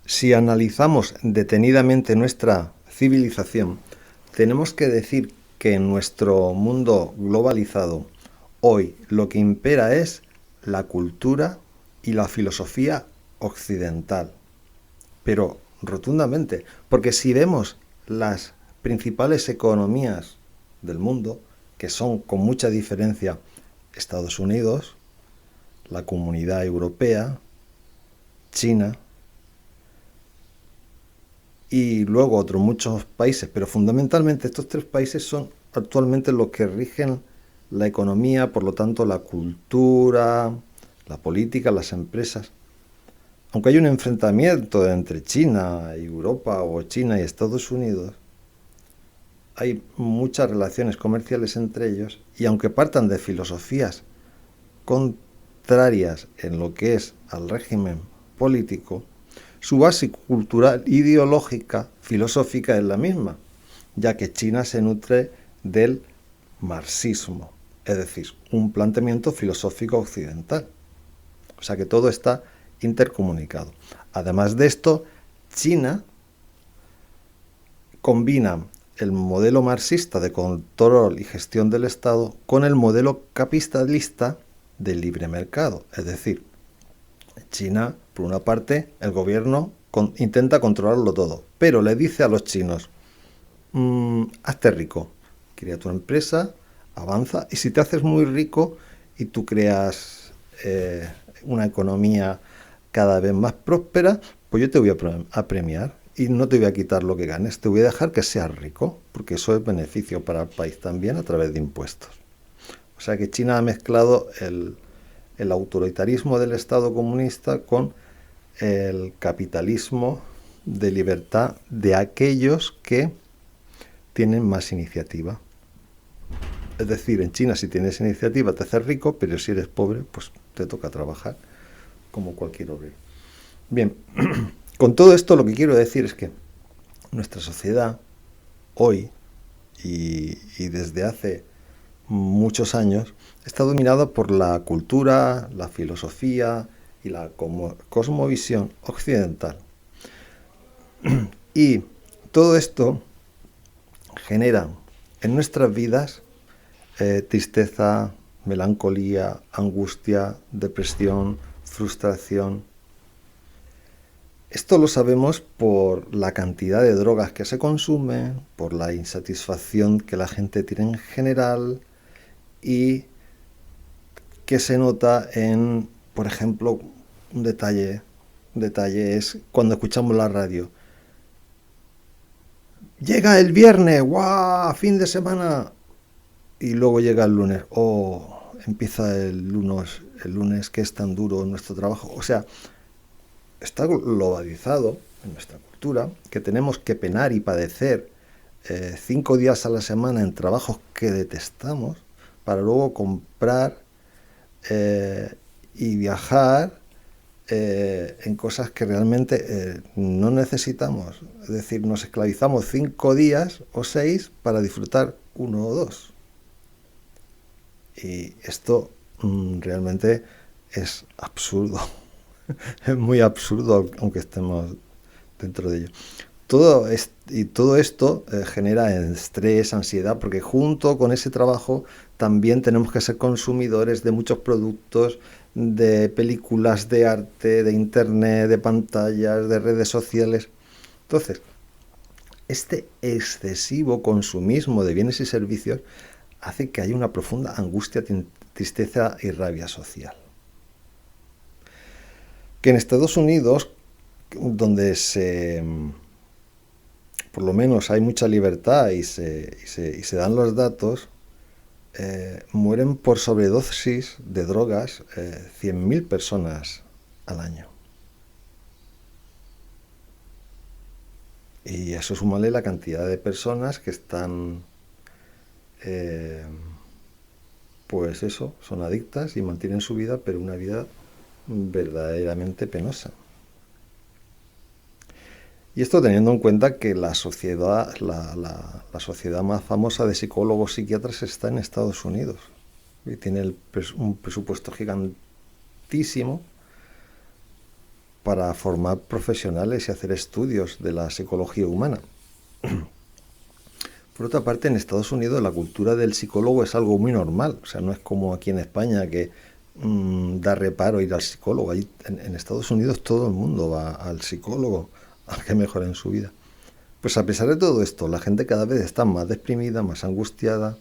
Si analizamos detenidamente nuestra civilización, tenemos que decir que en nuestro mundo globalizado, hoy lo que impera es la cultura y la filosofía occidental. Pero rotundamente, porque si vemos las principales economías del mundo, que son con mucha diferencia Estados Unidos, la Comunidad Europea, China, y luego otros muchos países, pero fundamentalmente estos tres países son actualmente los que rigen la economía, por lo tanto la cultura, la política, las empresas. Aunque hay un enfrentamiento entre China y Europa o China y Estados Unidos, hay muchas relaciones comerciales entre ellos y aunque partan de filosofías contrarias en lo que es al régimen político, su base cultural, ideológica, filosófica es la misma, ya que China se nutre del marxismo, es decir, un planteamiento filosófico occidental. O sea que todo está intercomunicado. Además de esto, China combina el modelo marxista de control y gestión del Estado con el modelo capitalista del libre mercado. Es decir, China, por una parte, el gobierno intenta controlarlo todo, pero le dice a los chinos, hazte rico, crea tu empresa, avanza, y si te haces muy rico y tú creas una economía cada vez más próspera, pues yo te voy a premiar y no te voy a quitar lo que ganes, te voy a dejar que seas rico, porque eso es beneficio para el país también a través de impuestos. O sea que China ha mezclado el autoritarismo del Estado comunista con el capitalismo de libertad de aquellos que tienen más iniciativa. Es decir, en China si tienes iniciativa te haces rico, pero si eres pobre, pues te toca trabajar como cualquier obrero. Bien, con todo esto lo que quiero decir es que nuestra sociedad hoy y desde hace muchos años está dominada por la cultura, la filosofía y la cosmovisión occidental. Y todo esto genera en nuestras vidas tristeza, melancolía, angustia, depresión, frustración. Esto lo sabemos por la cantidad de drogas que se consumen, por la insatisfacción que la gente tiene en general y que se nota en, por ejemplo, un detalle es cuando escuchamos la radio. Llega el viernes, ¡guau! Fin de semana. Y luego llega el lunes, oh, empieza el lunes que es tan duro nuestro trabajo. O sea, está globalizado en nuestra cultura que tenemos que penar y padecer 5 días a la semana en trabajos que detestamos para luego comprar y viajar en cosas que realmente no necesitamos. Es decir, nos esclavizamos 5 días o 6 para disfrutar 1 o 2. Y esto realmente es absurdo. Es muy absurdo, aunque estemos dentro de ello. Todo esto genera estrés, ansiedad, porque junto con ese trabajo también tenemos que ser consumidores de muchos productos, de películas, de arte, de internet, de pantallas, de redes sociales. Entonces, este excesivo consumismo de bienes y servicios hace que haya una profunda angustia, tristeza y rabia social. Que en Estados Unidos, donde por lo menos hay mucha libertad y se dan los datos, mueren por sobredosis de drogas 100.000 personas al año. Y eso súmale la cantidad de personas que están, pues eso, son adictas y mantienen su vida, pero una vida verdaderamente penosa. Y esto teniendo en cuenta que la sociedad, la sociedad más famosa de psicólogos psiquiatras está en Estados Unidos. Y tiene un presupuesto gigantísimo para formar profesionales y hacer estudios de la psicología humana. Por otra parte, en Estados Unidos la cultura del psicólogo es algo muy normal, o sea, no es como aquí en España que da reparo ir al psicólogo. Allí, en Estados Unidos todo el mundo va al psicólogo a que mejoren su vida. Pues a pesar de todo esto, la gente cada vez está más deprimida, más angustiada.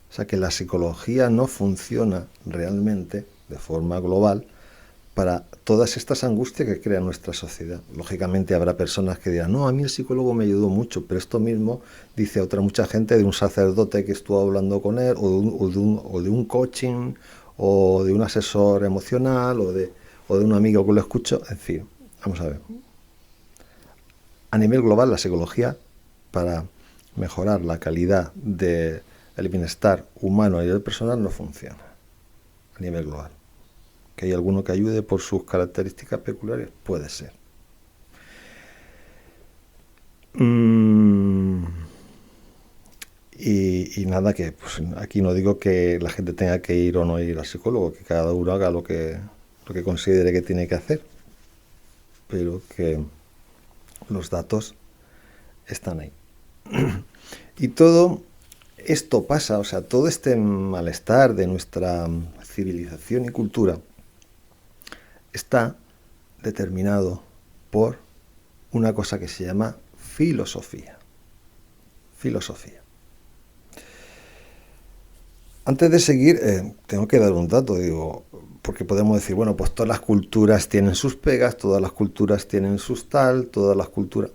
O sea que la psicología no funciona realmente de forma global para todas estas angustias que crea nuestra sociedad. Lógicamente habrá personas que dirán, no, a mí el psicólogo me ayudó mucho, pero esto mismo dice otra mucha gente de un sacerdote que estuvo hablando con él, o de un coaching, o de un asesor emocional, o de un amigo que lo escucho. En fin, vamos a ver. A nivel global, la psicología, para mejorar la calidad del bienestar humano y del personal, no funciona a nivel global. Que hay alguno que ayude por sus características peculiares, puede ser. Y nada, que pues, aquí no digo que la gente tenga que ir o no ir al psicólogo, que cada uno haga lo que considere que tiene que hacer, pero que los datos están ahí. Y todo esto pasa, o sea, todo este malestar de nuestra civilización y cultura está determinado por una cosa que se llama filosofía. Filosofía. Antes de seguir, tengo que dar un dato, digo, porque podemos decir, bueno, pues todas las culturas tienen sus pegas, todas las culturas tienen sus tal, todas las culturas...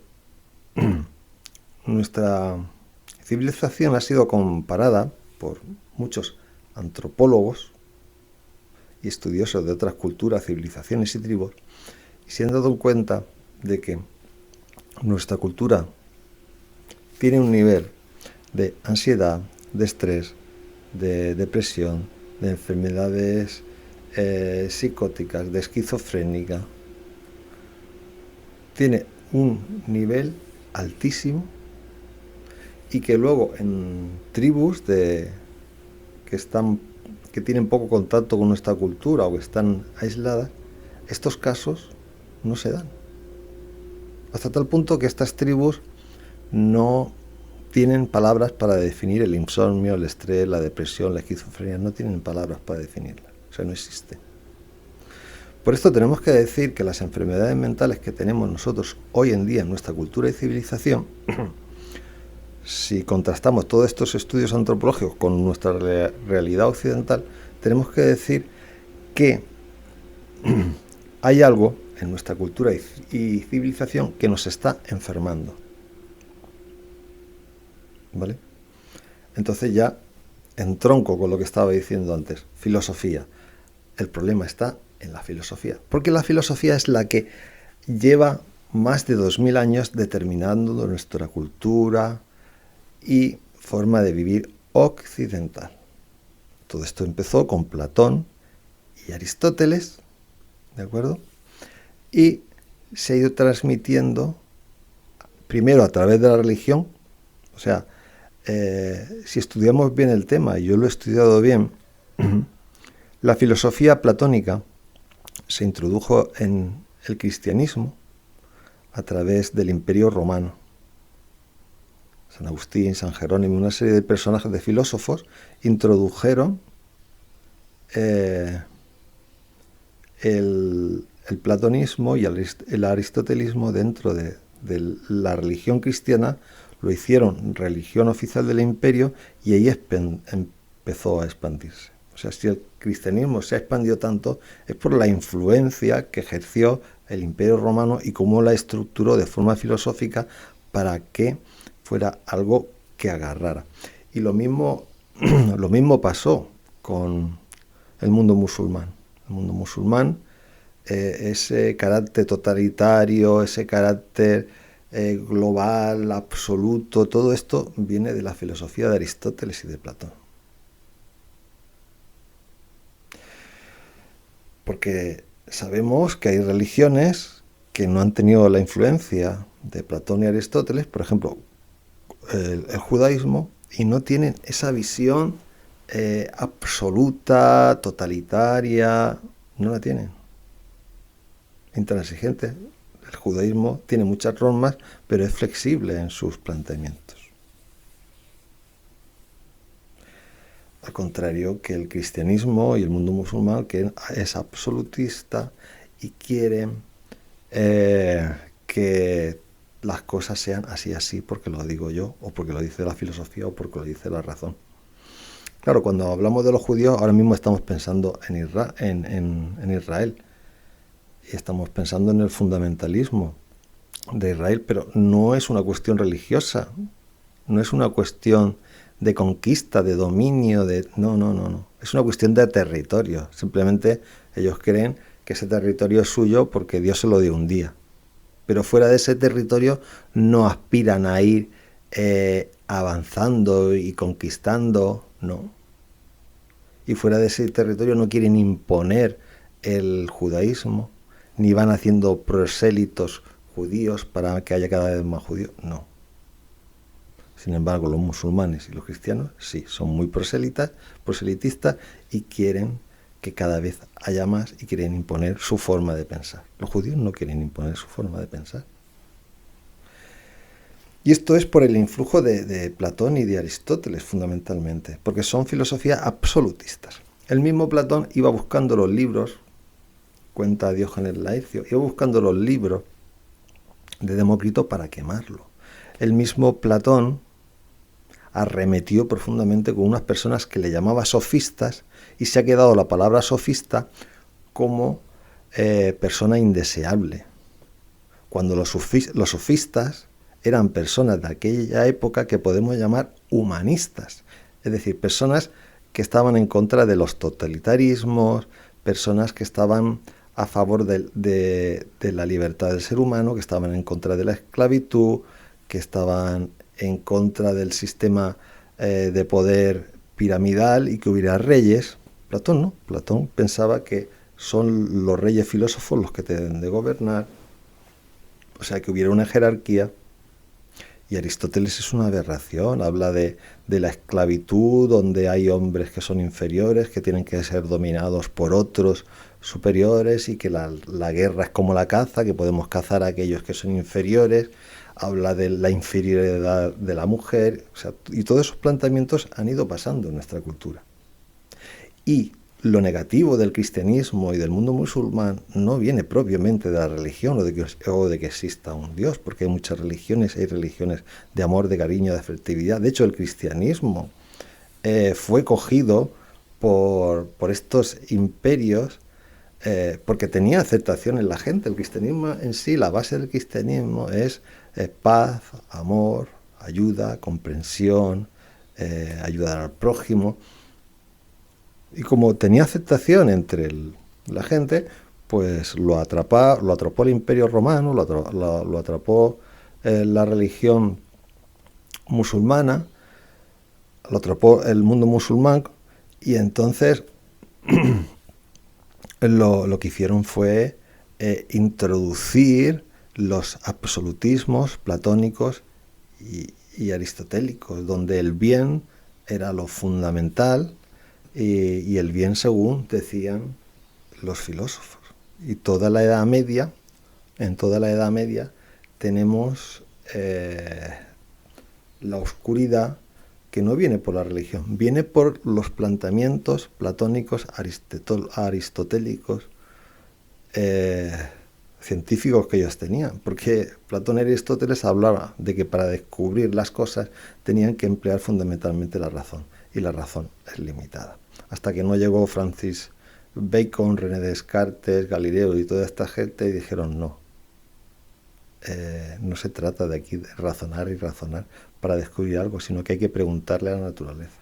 Nuestra civilización ha sido comparada por muchos antropólogos y estudiosos de otras culturas, civilizaciones y tribus, y se han dado cuenta de que nuestra cultura tiene un nivel de ansiedad, de estrés, de depresión, de enfermedades psicóticas, de esquizofrénica. Tiene un nivel altísimo, y que luego en tribus que tienen poco contacto con nuestra cultura o que están aisladas, estos casos no se dan. Hasta tal punto que estas tribus no tienen palabras para definir el insomnio, el estrés, la depresión, la esquizofrenia, no tienen palabras para definirlas, o sea, no existen. Por esto tenemos que decir que las enfermedades mentales que tenemos nosotros hoy en día en nuestra cultura y civilización, si contrastamos todos estos estudios antropológicos con nuestra realidad occidental, tenemos que decir que hay algo en nuestra cultura y civilización que nos está enfermando. ¿Vale? Entonces ya entronco con lo que estaba diciendo antes, filosofía. El problema está en la filosofía, porque la filosofía es la que lleva más de 2000 años determinando nuestra cultura y forma de vivir occidental. Todo esto empezó con Platón y Aristóteles, ¿de acuerdo? Y se ha ido transmitiendo primero a través de la religión, o sea, si estudiamos bien el tema, y yo lo he estudiado bien, la filosofía platónica se introdujo en el cristianismo a través del Imperio Romano. San Agustín, San Jerónimo, una serie de personajes, de filósofos, introdujeron el platonismo y el aristotelismo dentro de la religión cristiana, lo hicieron religión oficial del imperio y ahí empezó a expandirse. O sea, si el cristianismo se ha expandido tanto es por la influencia que ejerció el Imperio Romano y cómo la estructuró de forma filosófica para que fuera algo que agarrara. Y lo mismo pasó con el mundo musulmán. El mundo musulmán, ese carácter totalitario, ese carácter global, absoluto, todo esto viene de la filosofía de Aristóteles y de Platón. Porque sabemos que hay religiones que no han tenido la influencia de Platón y Aristóteles, por ejemplo, el judaísmo, y no tienen esa visión absoluta, totalitaria, no la tienen. intransigente. El judaísmo tiene muchas normas, pero es flexible en sus planteamientos. Al contrario que el cristianismo y el mundo musulmán, que es absolutista y quiere que las cosas sean así, porque lo digo yo, o porque lo dice la filosofía, o porque lo dice la razón. Claro, cuando hablamos de los judíos, ahora mismo estamos pensando en Israel, y estamos pensando en el fundamentalismo de Israel, pero no es una cuestión religiosa, no es una cuestión de conquista, de dominio, no. Es una cuestión de territorio. Simplemente ellos creen que ese territorio es suyo porque Dios se lo dio un día. Pero fuera de ese territorio no aspiran a ir avanzando y conquistando, no. Y fuera de ese territorio no quieren imponer el judaísmo, ni van haciendo prosélitos judíos para que haya cada vez más judíos, no. Sin embargo, los musulmanes y los cristianos sí, son muy proselitistas y quieren que cada vez haya más y quieren imponer su forma de pensar. Los judíos no quieren imponer su forma de pensar. Y esto es por el influjo de Platón y de Aristóteles, fundamentalmente, porque son filosofías absolutistas. El mismo Platón iba buscando los libros, cuenta Diógenes Laercio, iba buscando los libros de Demócrito para quemarlo. El mismo Platón arremetió profundamente con unas personas que le llamaba sofistas y se ha quedado la palabra sofista como persona indeseable. Cuando los sofistas eran personas de aquella época que podemos llamar humanistas, es decir, personas que estaban en contra de los totalitarismos, personas que estaban a favor de la libertad del ser humano, que estaban en contra de la esclavitud, que estaban en contra del sistema de poder piramidal y que hubiera reyes. Platón no, Platón pensaba que son los reyes filósofos los que te deben de gobernar, o sea, que hubiera una jerarquía. Y Aristóteles es una aberración, habla de la esclavitud, donde hay hombres que son inferiores, que tienen que ser dominados por otros superiores y que la guerra es como la caza, que podemos cazar a aquellos que son inferiores. Habla de la inferioridad de la mujer, o sea, y todos esos planteamientos han ido pasando en nuestra cultura. Y lo negativo del cristianismo y del mundo musulmán no viene propiamente de la religión o de que exista un Dios, porque hay muchas religiones, hay religiones de amor, de cariño, de afectividad. De hecho, el cristianismo fue cogido por estos imperios porque tenía aceptación en la gente. El cristianismo en sí, la base del cristianismo es paz, amor, ayuda, comprensión, ayudar al prójimo. Y como tenía aceptación entre la gente, pues lo atrapó el Imperio Romano, lo atrapó la religión musulmana, lo atrapó el mundo musulmán, y entonces lo que hicieron fue introducir los absolutismos platónicos y aristotélicos, donde el bien era lo fundamental, y el bien según decían los filósofos. Y toda la Edad Media, en toda la Edad Media tenemos la oscuridad que no viene por la religión, viene por los planteamientos platónicos, aristotélicos, científicos que ellos tenían, porque Platón y Aristóteles hablaban de que para descubrir las cosas tenían que emplear fundamentalmente la razón, y la razón es limitada. Hasta que no llegó Francis Bacon, René Descartes, Galileo y toda esta gente y dijeron no se trata de aquí de razonar y razonar para descubrir algo, sino que hay que preguntarle a la naturaleza.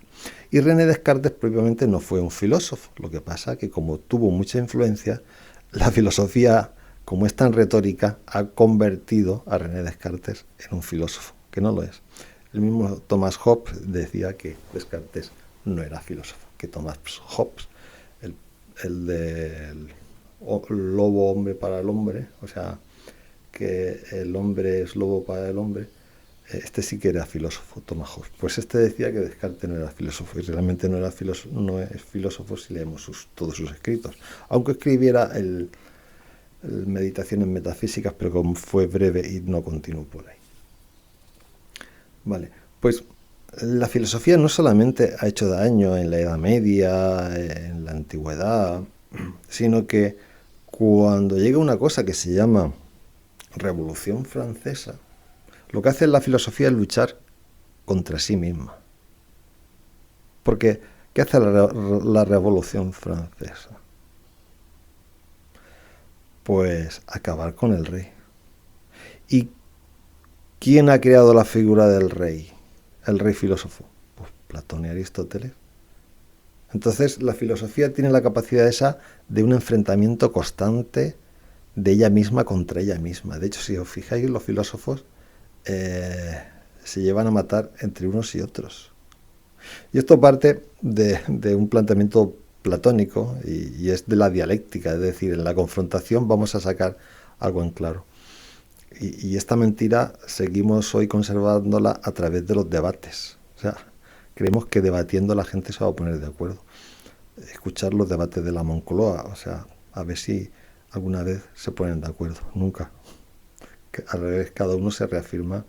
Y René Descartes propiamente no fue un filósofo, lo que pasa que como tuvo mucha influencia, la filosofía, como es tan retórica, ha convertido a René Descartes en un filósofo, que no lo es. El mismo Thomas Hobbes decía que Descartes no era filósofo, que Thomas Hobbes, el del lobo hombre para el hombre, o sea, que el hombre es lobo para el hombre, este sí que era filósofo, Thomas Hobbes. Pues este decía que Descartes no era filósofo, y realmente no es filósofo si leemos todos sus escritos. Aunque escribiera Meditaciones metafísicas, pero como fue breve y no continuó por ahí. Vale, pues la filosofía no solamente ha hecho daño en la Edad Media, en la Antigüedad, sino que cuando llega una cosa que se llama Revolución Francesa, lo que hace la filosofía es luchar contra sí misma. Porque, ¿qué hace la Revolución Francesa? Pues acabar con el rey. ¿Y quién ha creado la figura del rey? El rey filósofo. Pues Platón y Aristóteles. Entonces la filosofía tiene la capacidad esa de un enfrentamiento constante de ella misma contra ella misma. De hecho, si os fijáis, los filósofos se llevan a matar entre unos y otros. Y esto parte de un planteamiento platónico y es de la dialéctica, es decir, en la confrontación vamos a sacar algo en claro. Y esta mentira seguimos hoy conservándola a través de los debates. O sea, creemos que debatiendo la gente se va a poner de acuerdo. Escuchar los debates de la Moncloa, o sea, a ver si alguna vez se ponen de acuerdo. Nunca. Que al revés, cada uno se reafirma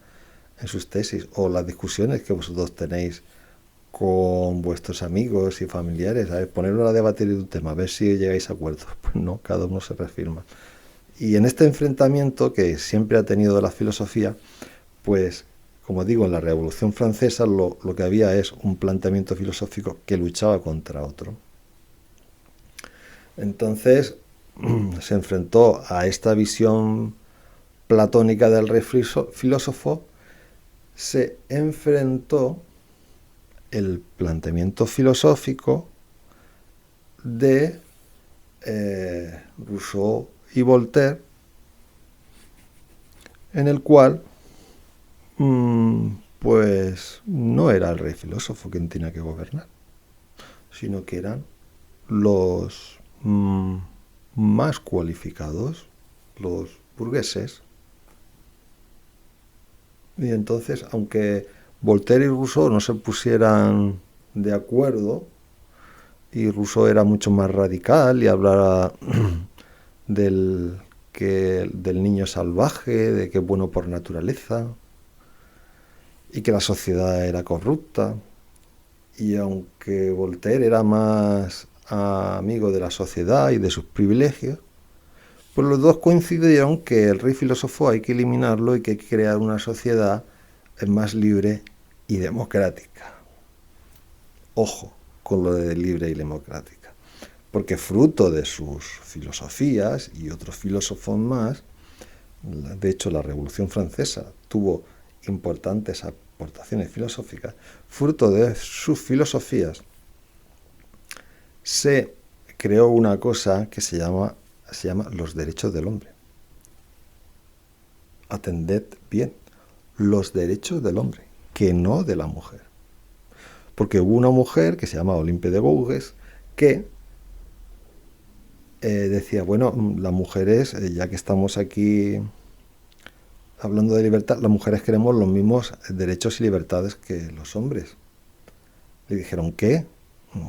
en sus tesis. O las discusiones que vosotros tenéis con vuestros amigos y familiares, a ver, ponerlo a debatir de un tema, a ver si llegáis a acuerdos. Pues no, cada uno se reafirma. Y en este enfrentamiento que siempre ha tenido la filosofía, pues, como digo, en la Revolución Francesa lo que había es un planteamiento filosófico que luchaba contra otro. Entonces se enfrentó a esta visión platónica del rey filósofo, se enfrentó el planteamiento filosófico de Rousseau y Voltaire, en el cual pues no era el rey filósofo quien tenía que gobernar, sino que eran los más cualificados, los burgueses. Y entonces, aunque Voltaire y Rousseau no se pusieran de acuerdo, y Rousseau era mucho más radical y hablaba del niño salvaje, de que es bueno por naturaleza, y que la sociedad era corrupta, y aunque Voltaire era más amigo de la sociedad y de sus privilegios, pues los dos coincidieron que el rey filósofo hay que eliminarlo y que hay que crear una sociedad más libre y democrática. Ojo con lo de libre y democrática, porque fruto de sus filosofías y otros filósofos más, de hecho la Revolución Francesa tuvo importantes aportaciones filosóficas, fruto de sus filosofías se creó una cosa que se llama los derechos del hombre. Atended bien, los derechos del hombre, que no de la mujer. Porque hubo una mujer que se llama Olympe de Gouges que decía, bueno, las mujeres, ya que estamos aquí hablando de libertad, las mujeres queremos los mismos derechos y libertades que los hombres. Le dijeron, ¿qué?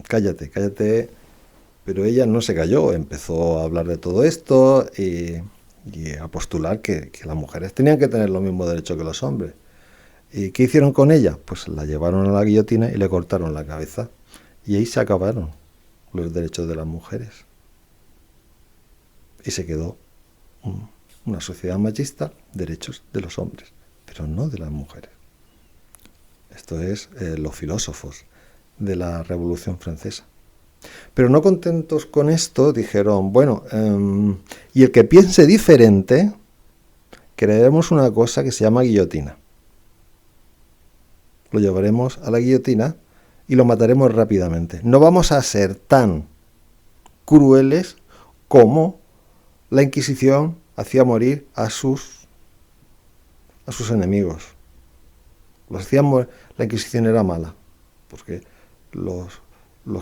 Cállate, cállate. Pero ella no se calló, empezó a hablar de todo esto y a postular que las mujeres tenían que tener los mismos derechos que los hombres. ¿Y qué hicieron con ella? Pues la llevaron a la guillotina y le cortaron la cabeza. Y ahí se acabaron los derechos de las mujeres. Y se quedó una sociedad machista, derechos de los hombres, pero no de las mujeres. Esto es los filósofos de la Revolución Francesa. Pero no contentos con esto, dijeron, bueno, y el que piense diferente, crearemos una cosa que se llama guillotina. Lo llevaremos a la guillotina y lo mataremos rápidamente. No vamos a ser tan crueles como la Inquisición hacía morir a sus enemigos. La Inquisición era mala, porque los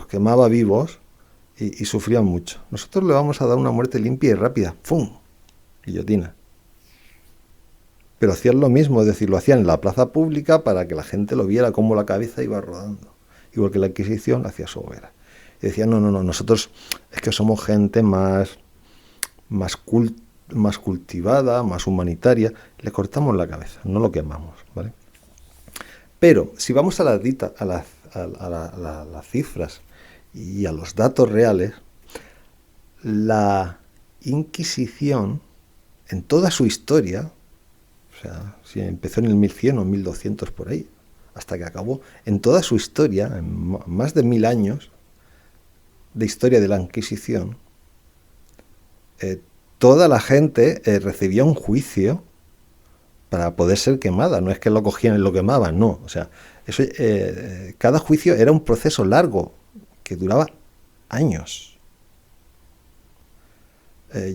quemaba vivos y sufrían mucho. Nosotros le vamos a dar una muerte limpia y rápida. ¡Fum! Guillotina. Pero hacían lo mismo, es decir, lo hacían en la plaza pública para que la gente lo viera cómo la cabeza iba rodando. Igual que la Inquisición hacía su hoguera. Y decían, no, nosotros es que somos gente más culta, más cultivada, más humanitaria, le cortamos la cabeza, no lo quemamos, ¿vale? Pero si vamos a las cifras y a los datos reales, la Inquisición, en toda su historia, o sea, si empezó en el 1100 o 1200 por ahí, hasta que acabó, en toda su historia, en más de 1000 años de historia de la Inquisición, toda la gente recibía un juicio para poder ser quemada. No es que lo cogían y lo quemaban, no. O sea, eso, cada juicio era un proceso largo que duraba años.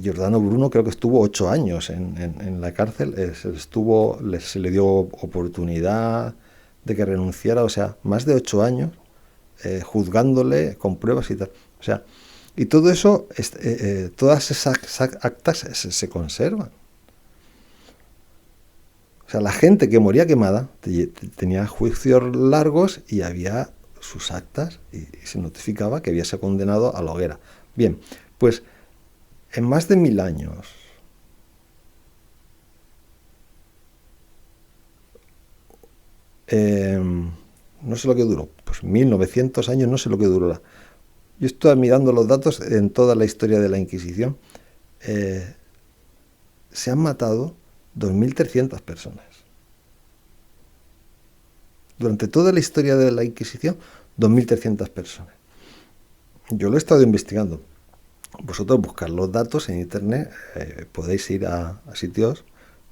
Giordano Bruno creo que estuvo 8 años en la cárcel. Se le dio oportunidad de que renunciara, o sea, más de 8 años juzgándole con pruebas y tal. O sea, y todo eso, todas esas actas se conservan. O sea, la gente que moría quemada tenía juicios largos y había sus actas y se notificaba que había sido condenado a la hoguera. Bien, pues en más de 1000 años no sé lo que duró, pues 1900 años, no sé lo que duró. Yo estoy mirando los datos en toda la historia de la Inquisición. Se han matado 2300 personas. Durante toda la historia de la Inquisición, 2300 personas. Yo lo he estado investigando. Vosotros buscar los datos en internet, podéis ir a sitios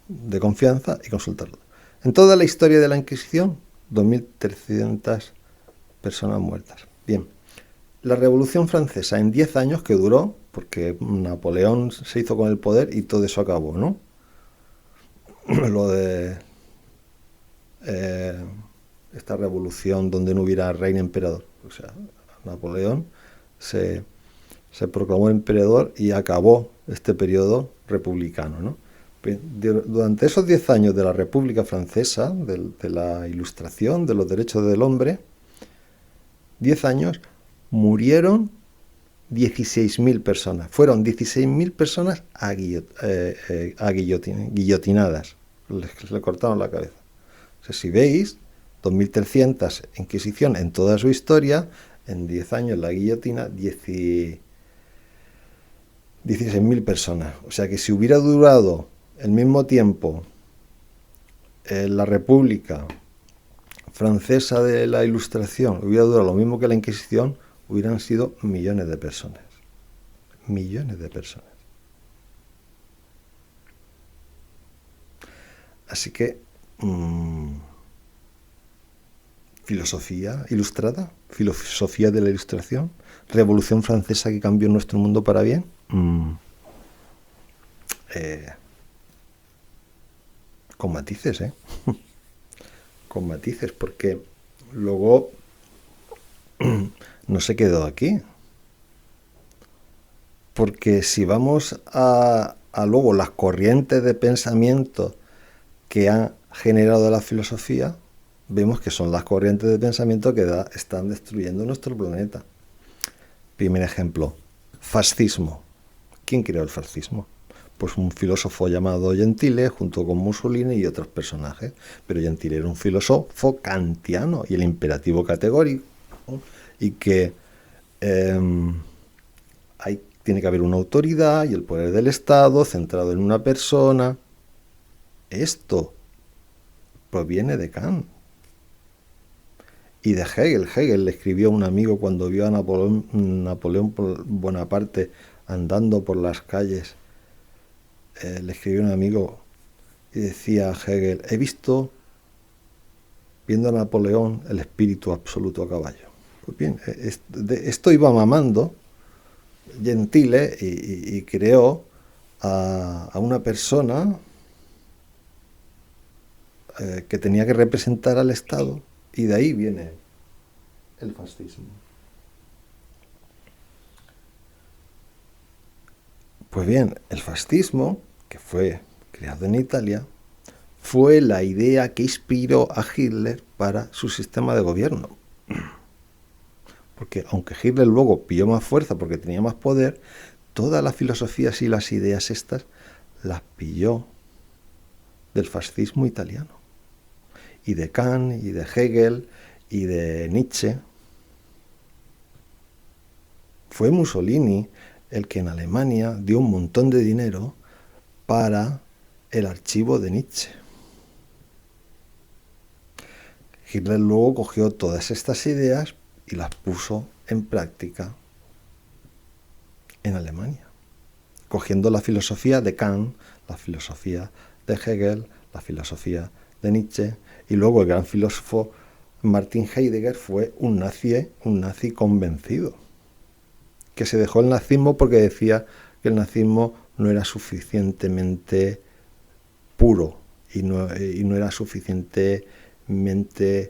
de confianza y consultarlo. En toda la historia de la Inquisición, 2300 personas muertas. Bien, la Revolución Francesa en 10 años que duró, porque Napoleón se hizo con el poder y todo eso acabó, ¿no? Lo de esta revolución donde no hubiera rey ni emperador. O sea, Napoleón se proclamó emperador y acabó este periodo republicano, ¿no? Durante esos 10 años de la República Francesa, de la Ilustración, de los derechos del hombre, 10 años, murieron 16.000 personas. Fueron 16.000 personas guillotinadas. Le cortaron la cabeza. O sea, si veis, 2.300 Inquisición en toda su historia, en 10 años la guillotina, 16.000 personas. O sea que si hubiera durado el mismo tiempo la República Francesa de la Ilustración, hubiera durado lo mismo que la Inquisición, hubieran sido millones de personas. Millones de personas. Así que filosofía ilustrada, filosofía de la Ilustración, Revolución Francesa que cambió nuestro mundo para bien. Con matices, con matices, porque luego no se quedó aquí. Porque si vamos a luego las corrientes de pensamiento que han generado la filosofía, vemos que son las corrientes de pensamiento que están destruyendo nuestro planeta. Primer ejemplo, fascismo. ¿Quién creó el fascismo? Pues un filósofo llamado Gentile, junto con Mussolini y otros personajes. Pero Gentile era un filósofo kantiano y el imperativo categórico, ¿no? Y que tiene que haber una autoridad y el poder del Estado centrado en una persona. Esto proviene de Kant y de Hegel. Hegel le escribió a un amigo cuando vio a Napoleón Bonaparte andando por las calles. Le escribió a un amigo y decía a Hegel: he visto, viendo a Napoleón, el espíritu absoluto a caballo. Pues bien, esto iba mamando Gentile y creó a una persona que tenía que representar al Estado, y de ahí viene el fascismo. Pues bien, el fascismo, que fue creado en Italia, fue la idea que inspiró a Hitler para su sistema de gobierno. Porque aunque Hitler luego pilló más fuerza porque tenía más poder, todas las filosofías y las ideas estas las pilló del fascismo italiano, y de Kant, y de Hegel, y de Nietzsche. Fue Mussolini el que en Alemania dio un montón de dinero para el archivo de Nietzsche. Hitler luego cogió todas estas ideas y las puso en práctica en Alemania, cogiendo la filosofía de Kant, la filosofía de Hegel, la filosofía de Nietzsche, y luego el gran filósofo Martin Heidegger fue un nazi convencido, que se dejó el nazismo porque decía que el nazismo no era suficientemente puro y no era suficientemente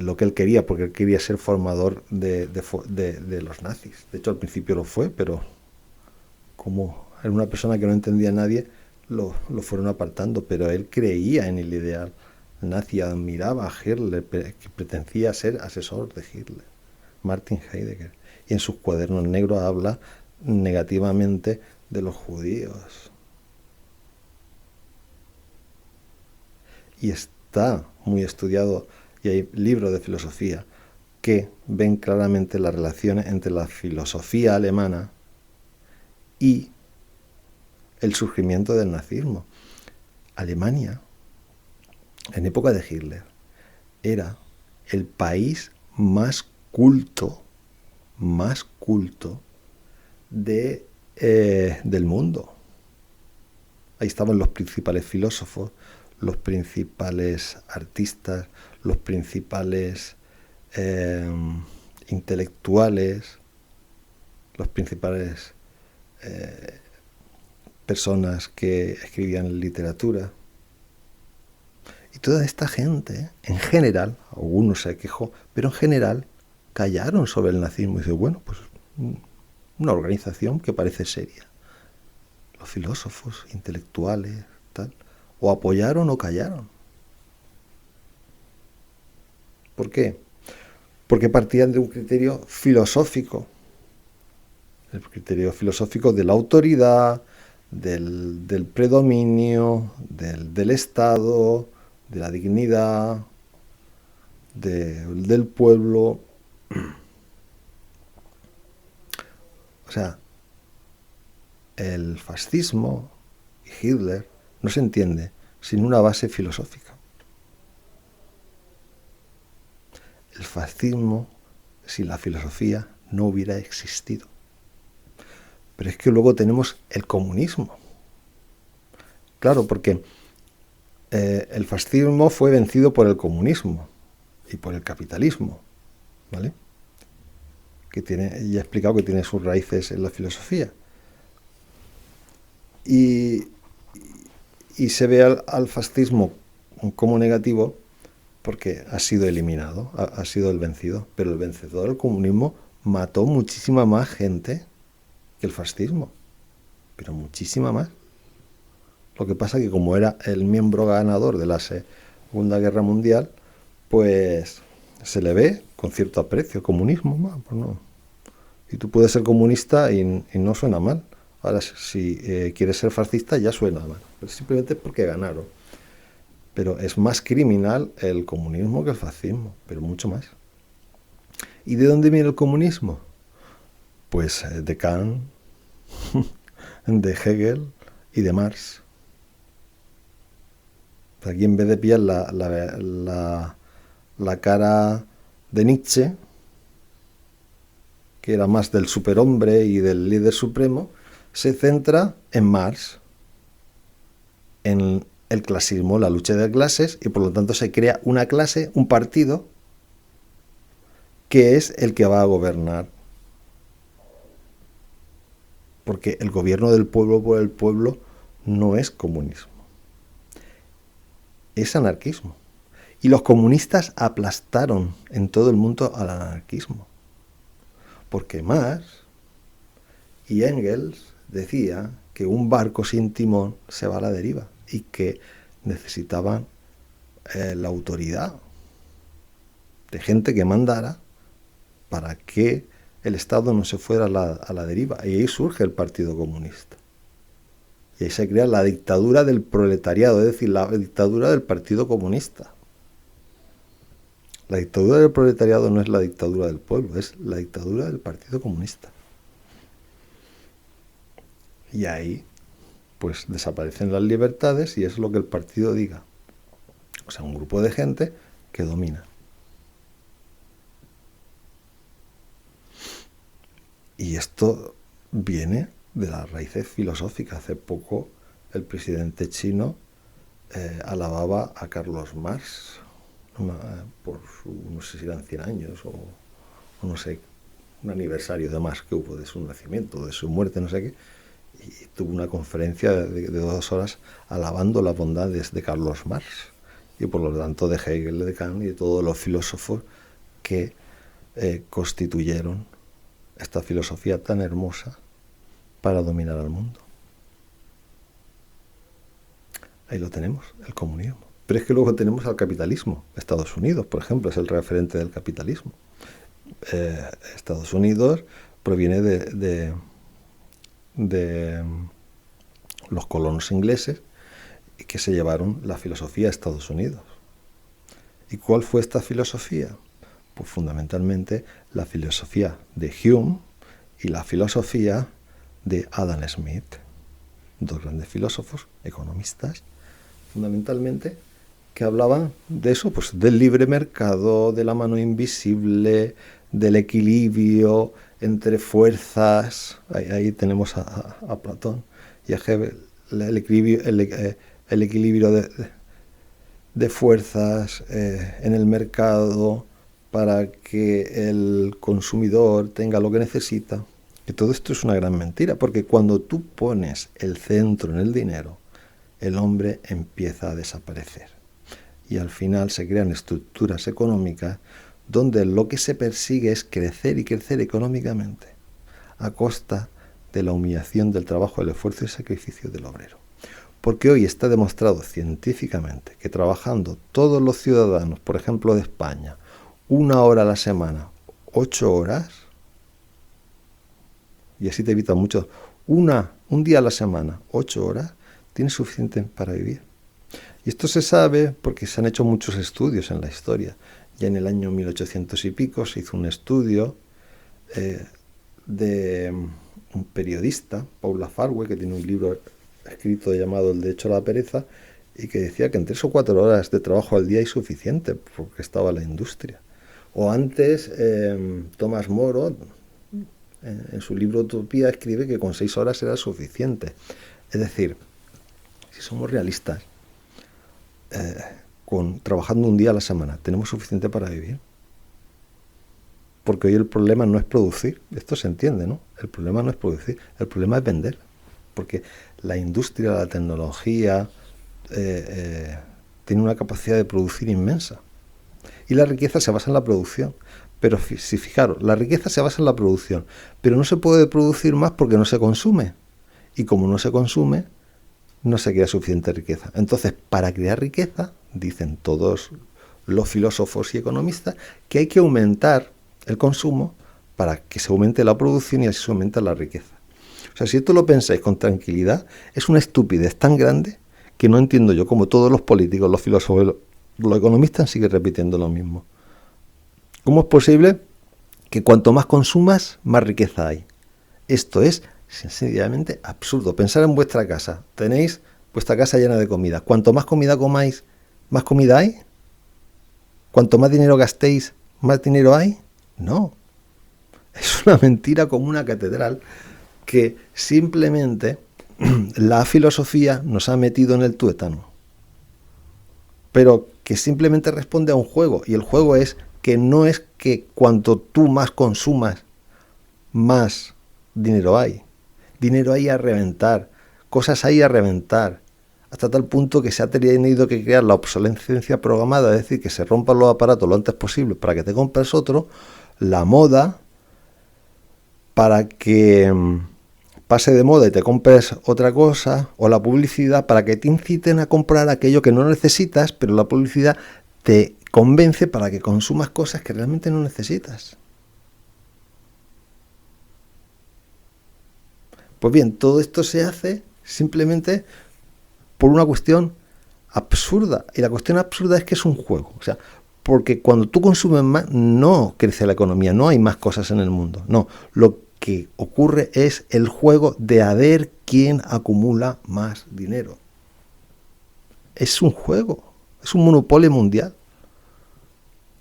lo que él quería, porque él quería ser formador de los nazis. De hecho, al principio lo fue, pero como era una persona que no entendía a nadie, lo fueron apartando, pero él creía en el ideal nazi, admiraba a Hitler, que pretendía ser asesor de Hitler, Martin Heidegger, y en sus cuadernos negros habla negativamente de los judíos. Y está muy estudiado, y hay libros de filosofía que ven claramente las relaciones entre la filosofía alemana y el surgimiento del nazismo. Alemania, en época de Hitler, era el país más culto del mundo. Ahí estaban los principales filósofos, los principales artistas, los principales intelectuales, los principales personas que escribían literatura. Y toda esta gente, en general, algunos se quejó, pero en general callaron sobre el nazismo. Y dice, bueno, pues una organización que parece seria. Los filósofos, intelectuales, tal, o apoyaron o callaron. ¿Por qué? Porque partían de un criterio filosófico. El criterio filosófico de la autoridad, del predominio, del Estado, de la dignidad, del pueblo. O sea, el fascismo y Hitler no se entiende sin una base filosófica. El fascismo, sin la filosofía, no hubiera existido. Pero es que luego tenemos el comunismo. Claro, porque el fascismo fue vencido por el comunismo y por el capitalismo, ¿vale? Que tiene, ya he explicado que tiene sus raíces en la filosofía. Y se ve al fascismo como negativo porque ha sido eliminado, ha sido el vencido. Pero el vencedor, el comunismo, mató muchísima más gente que el fascismo, pero muchísima más. Lo que pasa es que como era el miembro ganador de la Segunda Guerra Mundial, pues se le ve con cierto aprecio. Comunismo, pues no. Y tú puedes ser comunista y no suena mal. Ahora, si quieres ser fascista, ya suena mal. Pero simplemente porque ganaron. Pero es más criminal el comunismo que el fascismo, pero mucho más. ¿Y de dónde viene el comunismo? Pues de Kant, de Hegel y de Marx. Aquí, en vez de pillar la cara de Nietzsche, que era más del superhombre y del líder supremo, se centra en Marx, en el clasismo, la lucha de clases, y por lo tanto se crea una clase, un partido, que es el que va a gobernar. Porque el gobierno del pueblo por el pueblo no es comunismo, es anarquismo. Y los comunistas aplastaron en todo el mundo al anarquismo. Porque Marx y Engels decía que un barco sin timón se va a la deriva y que necesitaban la autoridad de gente que mandara para que el Estado no se fuera a la deriva. Y ahí surge el Partido Comunista. Y ahí se crea la dictadura del proletariado, es decir, la dictadura del Partido Comunista. La dictadura del proletariado no es la dictadura del pueblo, es la dictadura del Partido Comunista. Y ahí, pues desaparecen las libertades y es lo que el partido diga. O sea, un grupo de gente que domina. Y esto viene de las raíces filosóficas. Hace poco el presidente chino alababa a Carlos Marx por no sé si eran 100 años o no sé, un aniversario de Marx que hubo de su nacimiento, de su muerte, no sé qué, y tuvo una conferencia de 2 horas alabando las bondades de Carlos Marx y por lo tanto de Hegel, de Kant y de todos los filósofos que constituyeron esta filosofía tan hermosa para dominar al mundo. Ahí lo tenemos, el comunismo. Pero es que luego tenemos al capitalismo. Estados Unidos, por ejemplo, es el referente del capitalismo. Estados Unidos proviene de los colonos ingleses que se llevaron la filosofía a Estados Unidos. ¿Y cuál fue esta filosofía? Pues fundamentalmente la filosofía de Hume y la filosofía de Adam Smith, 2 grandes filósofos, economistas, fundamentalmente, que hablaban de eso, pues del libre mercado, de la mano invisible, del equilibrio entre fuerzas. Ahí tenemos a Platón y a Hegel, el equilibrio de fuerzas en el mercado para que el consumidor tenga lo que necesita. Que todo esto es una gran mentira, porque cuando tú pones el centro en el dinero, el hombre empieza a desaparecer. Y al final se crean estructuras económicas donde lo que se persigue es crecer y crecer económicamente a costa de la humillación del trabajo, el esfuerzo y el sacrificio del obrero. Porque hoy está demostrado científicamente que trabajando todos los ciudadanos, por ejemplo de España, 1 hora a la semana, 8 horas, y así te evitan mucho, un día a la semana, 8 horas, tienes suficiente para vivir. Y esto se sabe porque se han hecho muchos estudios en la historia. Ya en el año 1800 y pico se hizo un estudio de un periodista, Paula Farwell, que tiene un libro escrito llamado El derecho a la pereza, y que decía que en 3 o 4 horas de trabajo al día es suficiente, porque estaba la industria. O antes, Tomás Moro, en su libro Utopía, escribe que con 6 horas era suficiente. Es decir, si somos realistas, trabajando un día a la semana, ¿tenemos suficiente para vivir? Porque hoy el problema no es producir, esto se entiende, ¿no? El problema no es producir, el problema es vender. Porque la industria, la tecnología, tiene una capacidad de producir inmensa. Y la riqueza se basa en la producción. Pero si fijaros, la riqueza se basa en la producción, pero no se puede producir más porque no se consume. Y como no se consume, no se crea suficiente riqueza. Entonces, para crear riqueza, dicen todos los filósofos y economistas, que hay que aumentar el consumo para que se aumente la producción y así se aumenta la riqueza. O sea, si esto lo pensáis con tranquilidad, es una estupidez tan grande que no entiendo yo cómo todos los políticos, los filósofos, los economistas siguen repitiendo lo mismo. ¿Cómo es posible que cuanto más consumas, más riqueza hay? Esto es sencillamente absurdo. Pensar en vuestra casa. Tenéis vuestra casa llena de comida. Cuanto más comida comáis, ¿más comida hay? ¿Cuanto más dinero gastéis, más dinero hay? No. Es una mentira como una catedral que simplemente la filosofía nos ha metido en el tuétano. Pero que simplemente responde a un juego. Y el juego es que no es que cuanto tú más consumas, más dinero hay. Dinero hay a reventar, cosas hay a reventar, hasta tal punto que se ha tenido que crear la obsolescencia programada, es decir, que se rompan los aparatos lo antes posible para que te compres otro, la moda, para que pase de moda y te compres otra cosa, o la publicidad para que te inciten a comprar aquello que no necesitas, pero la publicidad te convence para que consumas cosas que realmente no necesitas. Pues bien, todo esto se hace simplemente por una cuestión absurda. Y la cuestión absurda es que es un juego. O sea, porque cuando tú consumes más, no crece la economía, no hay más cosas en el mundo. No, lo que ocurre es el juego de a ver quién acumula más dinero. Es un juego, es un monopolio mundial.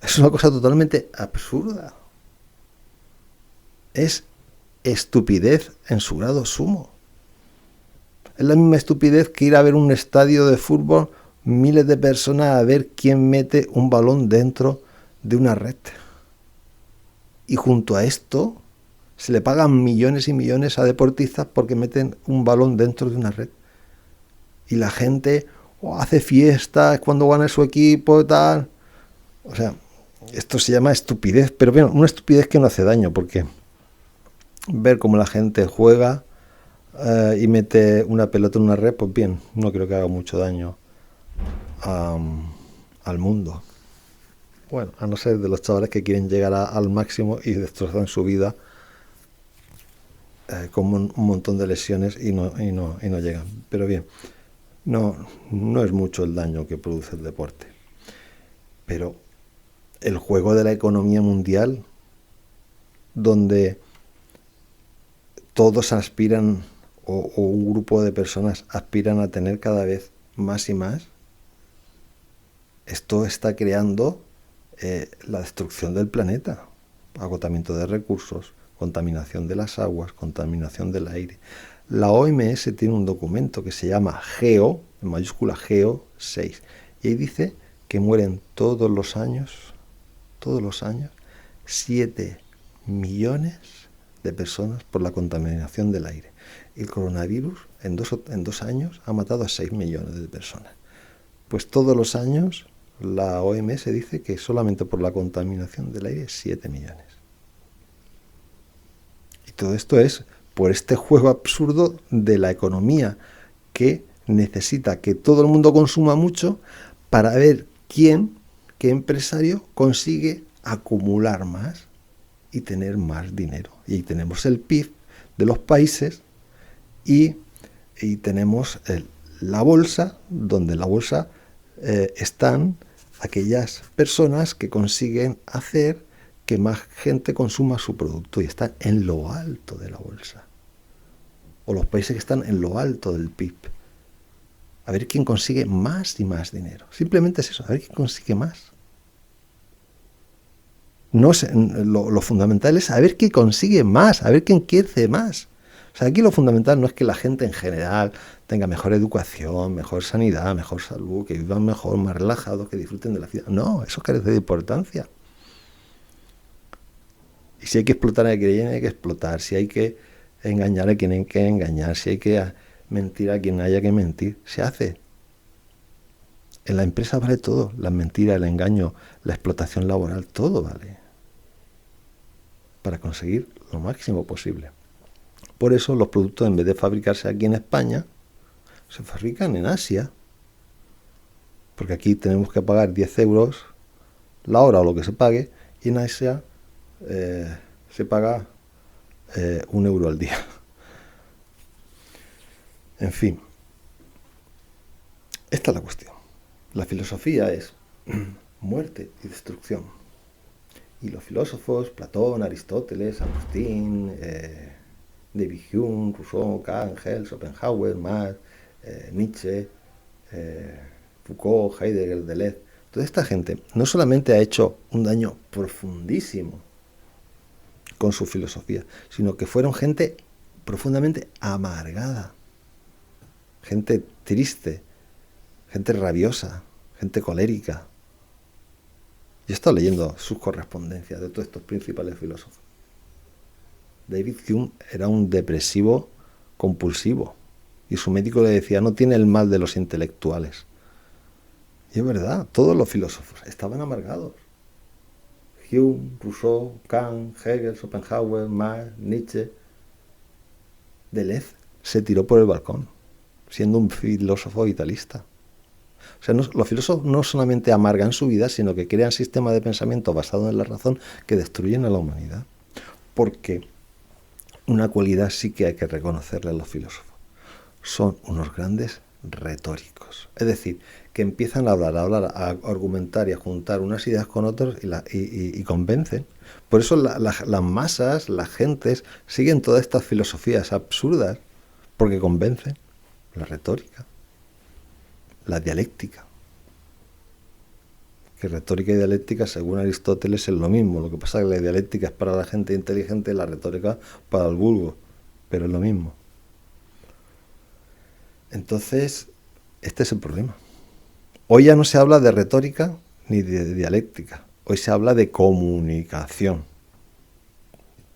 Es una cosa totalmente absurda. Es estupidez en su grado sumo. Es la misma estupidez que ir a ver un estadio de fútbol, miles de personas a ver quién mete un balón dentro de una red. Y junto a esto se le pagan millones y millones a deportistas porque meten un balón dentro de una red. Y la gente hace fiestas cuando gana su equipo y tal. O sea, esto se llama estupidez, pero bien, una estupidez que no hace daño, porque ver cómo la gente juega y mete una pelota en una red, pues bien, no creo que haga mucho daño al mundo. Bueno, a no ser de los chavales que quieren llegar al máximo y destrozan su vida con un montón de lesiones y no llegan. Pero bien, no es mucho el daño que produce el deporte. Pero el juego de la economía mundial, donde todos aspiran, o un grupo de personas aspiran a tener cada vez más y más, esto está creando la destrucción del planeta, agotamiento de recursos, contaminación de las aguas, contaminación del aire. La OMS tiene un documento que se llama GEO, en mayúscula GEO 6, y ahí dice que mueren todos los años, 7 millones de personas por la contaminación del aire. El coronavirus en dos años ha matado a 6 millones de personas. Pues todos los años la OMS dice que solamente por la contaminación del aire 7 millones. Y todo esto es por este juego absurdo de la economía que necesita que todo el mundo consuma mucho para ver qué empresario consigue acumular más y tener más dinero. Y tenemos el PIB de los países y tenemos la bolsa, donde en la bolsa están aquellas personas que consiguen hacer que más gente consuma su producto y están en lo alto de la bolsa. O los países que están en lo alto del PIB. A ver quién consigue más y más dinero. Simplemente es eso, a ver quién consigue más. No sé, lo fundamental es saber quién consigue más, a ver quién crece más. O sea, aquí lo fundamental no es que la gente en general tenga mejor educación, mejor sanidad, mejor salud, que vivan mejor, más relajados, que disfruten de la vida. No, eso carece de importancia. Y si hay que explotar a quien hay que explotar, si hay que engañar a quien hay que engañar, si hay que mentir a quien haya que mentir, se hace. En la empresa vale todo, las mentiras, el engaño, la explotación laboral, todo vale. Para conseguir lo máximo posible. Por eso los productos, en vez de fabricarse aquí en España, se fabrican en Asia. Porque aquí tenemos que pagar 10 euros la hora o lo que se pague, y en Asia se paga 1 euro al día. En fin, esta es la cuestión. La filosofía es muerte y destrucción. Y los filósofos, Platón, Aristóteles, Agustín, David Hume, Rousseau, Kant, Hegel, Schopenhauer, Marx, Nietzsche, Foucault, Heidegger, Deleuze, toda esta gente no solamente ha hecho un daño profundísimo con su filosofía, sino que fueron gente profundamente amargada, gente triste, gente rabiosa, gente colérica. Yo he estado leyendo sus correspondencias de todos estos principales filósofos. David Hume era un depresivo compulsivo y su médico le decía: no tiene el mal de los intelectuales. Y es verdad, todos los filósofos estaban amargados. Hume, Rousseau, Kant, Hegel, Schopenhauer, Marx, Nietzsche. Deleuze se tiró por el balcón, siendo un filósofo vitalista. O sea, los filósofos no solamente amargan su vida, sino que crean sistemas de pensamiento basados en la razón que destruyen a la humanidad. Porque una cualidad sí que hay que reconocerle a los filósofos. son unos grandes retóricos. Es decir, que empiezan a hablar, a argumentar y a juntar unas ideas con otras y convencen. Por eso las masas, las gentes, siguen todas estas filosofías absurdas, porque convencen. La retórica, la dialéctica. Que retórica y dialéctica, según Aristóteles, es lo mismo. Lo que pasa es que la dialéctica es para la gente inteligente y la retórica para el vulgo, pero es lo mismo. Entonces, este es el problema. Hoy ya no se habla de retórica ni de dialéctica. Hoy se habla de comunicación.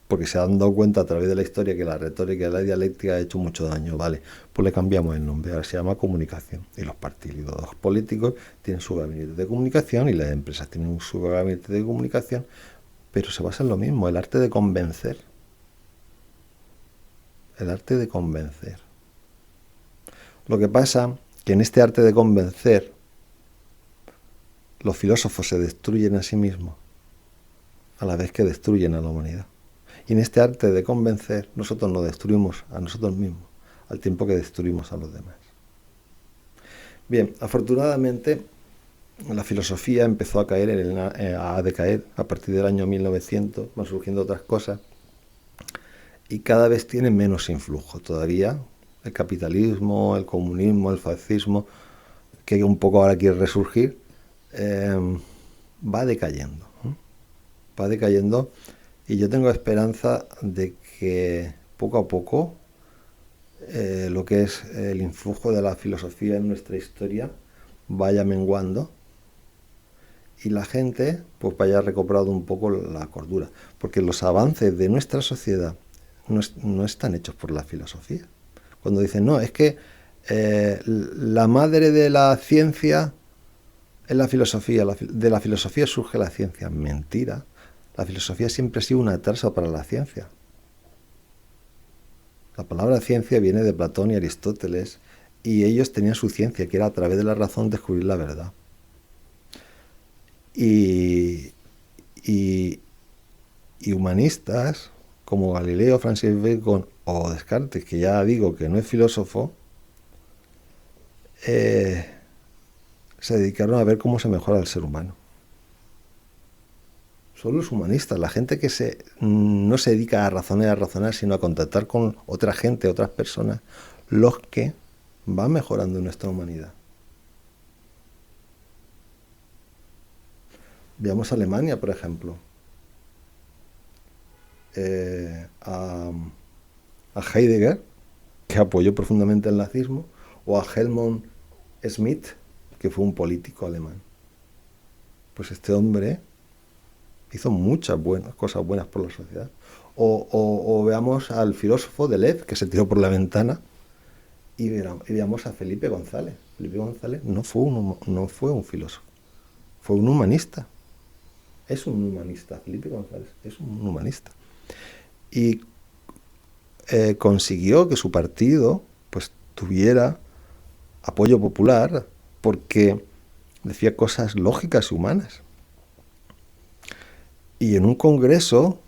Porque se han dado cuenta a través de la historia que la retórica y la dialéctica ha hecho mucho daño. Vale, pues le cambiamos el nombre. Ahora se llama comunicación. Y los partidos políticos tienen su gabinete de comunicación y las empresas tienen su gabinete de comunicación. Pero se basa en lo mismo, el arte de convencer. El arte de convencer. Lo que pasa que en este arte de convencer los filósofos se destruyen a sí mismos a la vez que destruyen a la humanidad. Y en este arte de convencer nosotros nos destruimos a nosotros mismos al tiempo que destruimos a los demás. Bien, afortunadamente la filosofía empezó a caer a decaer a partir del año 1900, van surgiendo otras cosas y cada vez tiene menos influjo. Todavía el capitalismo, el comunismo, el fascismo, que un poco ahora quiere resurgir, va decayendo. Va decayendo y yo tengo esperanza de que poco a poco lo que es el influjo de la filosofía en nuestra historia vaya menguando y la gente pues vaya recobrando un poco la cordura, porque los avances de nuestra sociedad no están hechos por la filosofía. Cuando dicen, no, es que la madre de la ciencia es la filosofía, de la filosofía surge la ciencia. Mentira. La filosofía siempre ha sido un atraso para la ciencia. La palabra ciencia viene de Platón y Aristóteles, y ellos tenían su ciencia, que era a través de la razón descubrir la verdad. Y humanistas como Galileo, Francis Bacon o Descartes, que ya digo que no es filósofo, se dedicaron a ver cómo se mejora el ser humano. Son los humanistas, la gente que no se dedica a razonar, sino a contactar con otra gente, otras personas, los que van mejorando nuestra humanidad. Veamos Alemania, por ejemplo. A Heidegger, que apoyó profundamente el nazismo, o a Helmut Schmidt, que fue un político alemán. Pues este hombre hizo muchas cosas buenas por la sociedad. O veamos al filósofo Deleuze, que se tiró por la ventana, y veamos a Felipe González. Felipe González no fue un filósofo, fue un humanista. Es un humanista, Felipe González es un humanista. Y consiguió que su partido pues tuviera apoyo popular porque decía cosas lógicas y humanas. Y en un congreso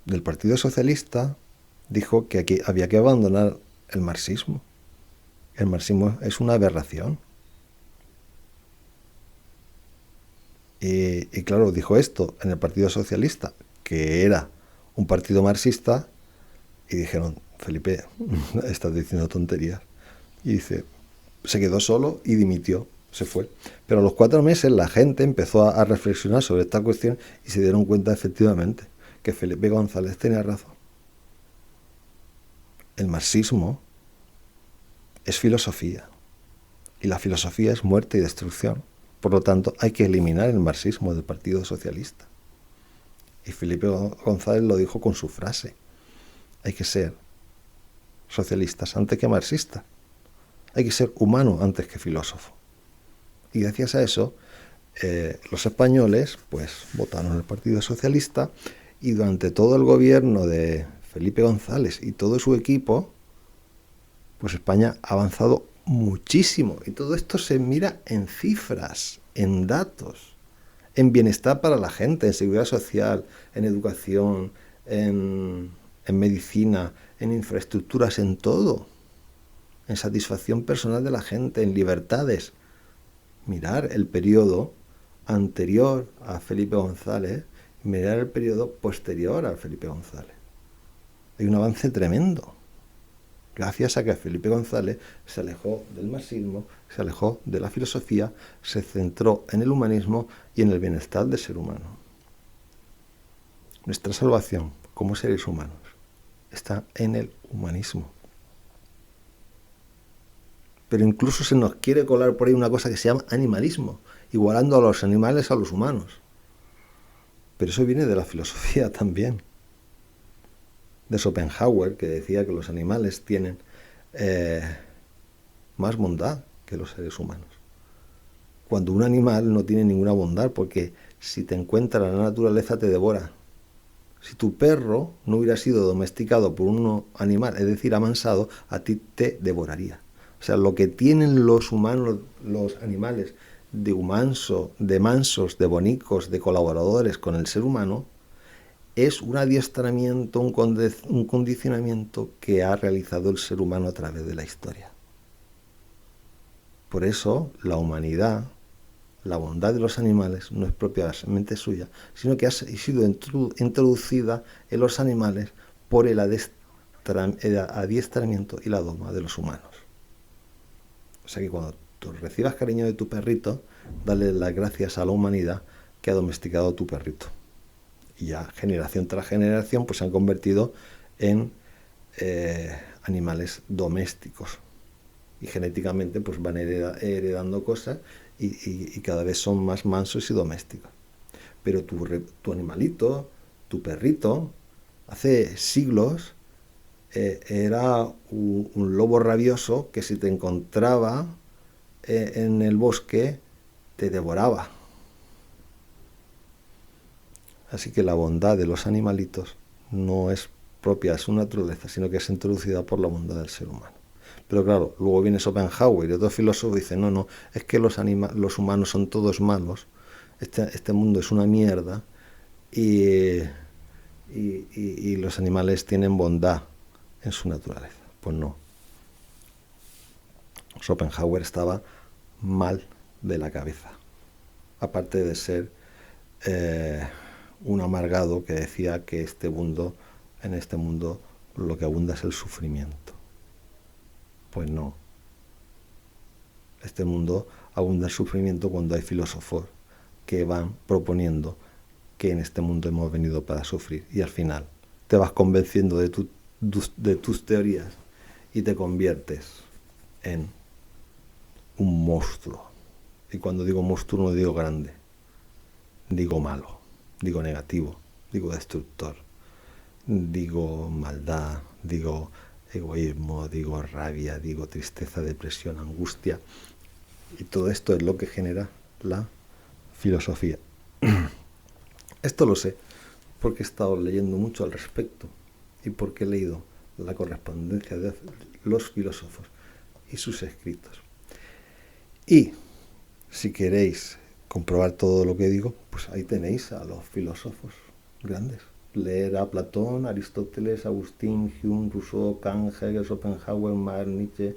del Partido Socialista dijo que aquí había que abandonar el marxismo. El marxismo es una aberración. Y claro, dijo esto en el Partido Socialista, que era un partido marxista, y dijeron, Felipe, estás diciendo tonterías. Y dice, se quedó solo y dimitió, se fue. Pero a los 4 meses la gente empezó a reflexionar sobre esta cuestión y se dieron cuenta efectivamente que Felipe González tenía razón. El marxismo es filosofía y la filosofía es muerte y destrucción. Por lo tanto, hay que eliminar el marxismo del Partido Socialista. Y Felipe González lo dijo con su frase. Hay que ser socialistas antes que marxistas. Hay que ser humano antes que filósofo. Y gracias a eso, los españoles pues votaron al Partido Socialista y durante todo el gobierno de Felipe González y todo su equipo, pues España ha avanzado muchísimo. Y todo esto se mira en cifras, en datos, en bienestar para la gente, en seguridad social, en educación, en medicina, en infraestructuras, en todo. en satisfacción personal de la gente, en libertades. Mirar el periodo anterior a Felipe González y mirar el periodo posterior a Felipe González. Hay un avance tremendo, gracias a que Felipe González se alejó del marxismo, se alejó de la filosofía, se centró en el humanismo y en el bienestar del ser humano. Nuestra salvación como seres humanos está en el humanismo. Pero incluso se nos quiere colar por ahí una cosa que se llama animalismo, igualando a los animales a los humanos. Pero eso viene de la filosofía también. De Schopenhauer, que decía que los animales tienen más bondad que los seres humanos. Cuando un animal no tiene ninguna bondad, porque si te encuentra en la naturaleza te devora. Si tu perro no hubiera sido domesticado por un animal, es decir, amansado, a ti te devoraría. O sea, lo que tienen los humanos, los animales, de mansos, de bonicos, de colaboradores con el ser humano, es un adiestramiento, un condicionamiento que ha realizado el ser humano a través de la historia. Por eso, la humanidad, la bondad de los animales, no es propiamente suya, sino que ha sido introducida en los animales por el adiestramiento y la doma de los humanos. O sea que cuando tú recibas cariño de tu perrito, dale las gracias a la humanidad que ha domesticado a tu perrito. Y ya generación tras generación pues se han convertido en animales domésticos. Y genéticamente pues van heredando cosas y cada vez son más mansos y domésticos. Pero tu animalito, tu perrito, hace siglos era un lobo rabioso que si te encontraba en el bosque te devoraba. Así que la bondad de los animalitos no es propia de su naturaleza, sino que es introducida por la bondad del ser humano. Pero claro, luego viene Schopenhauer y otros filósofos dicen, no, es que los humanos son todos malos, este mundo es una mierda y los animales tienen bondad en su naturaleza. Pues no. Schopenhauer estaba mal de la cabeza, aparte de ser un amargado que decía que en este mundo lo que abunda es el sufrimiento. Pues no. Este mundo abunda el sufrimiento cuando hay filósofos que van proponiendo que en este mundo hemos venido para sufrir y al final te vas convenciendo de tus teorías y te conviertes en un monstruo. Y cuando digo monstruo no digo grande, digo malo, digo negativo, digo destructor, digo maldad, digo egoísmo, digo rabia, digo tristeza, depresión, angustia. Y todo esto es lo que genera la filosofía. Esto lo sé porque he estado leyendo mucho al respecto y porque he leído la correspondencia de los filósofos y sus escritos. Y si queréis comprobar todo lo que digo, pues ahí tenéis a los filósofos grandes. Leer a Platón, Aristóteles, Agustín, Hume, Rousseau, Kant, Hegel, Schopenhauer, Marx, Nietzsche,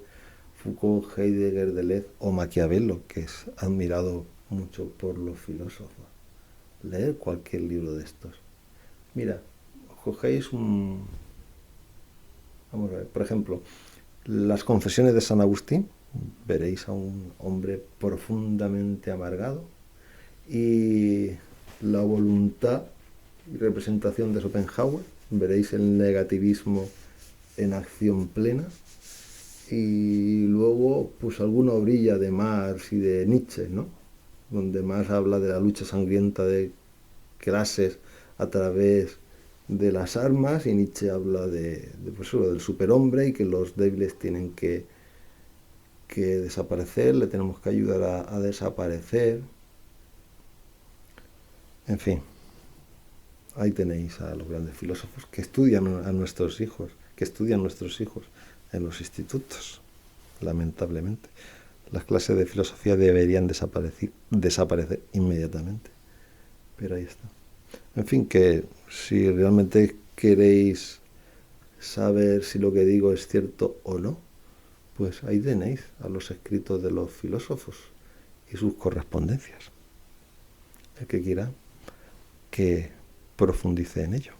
Foucault, Heidegger, Deleuze o Maquiavelo, que es admirado mucho por los filósofos. Leer cualquier libro de estos. Mira, cogéis vamos a ver, por ejemplo, las Confesiones de San Agustín, veréis a un hombre profundamente amargado, y la voluntad y representación de Schopenhauer, veréis el negativismo en acción plena, y luego pues alguna obrilla de Marx y de Nietzsche, ¿no? Donde Marx habla de la lucha sangrienta de clases a través de las armas y Nietzsche habla del superhombre y que los débiles tienen que desaparecer, le tenemos que ayudar a desaparecer. En fin, ahí tenéis a los grandes filósofos que estudian a nuestros hijos, en los institutos, lamentablemente. Las clases de filosofía deberían desaparecer inmediatamente. Pero ahí está. En fin, que si realmente queréis saber si lo que digo es cierto o no, Pues ahí tenéis a los escritos de los filósofos y sus correspondencias. El que quiera que profundice en ello.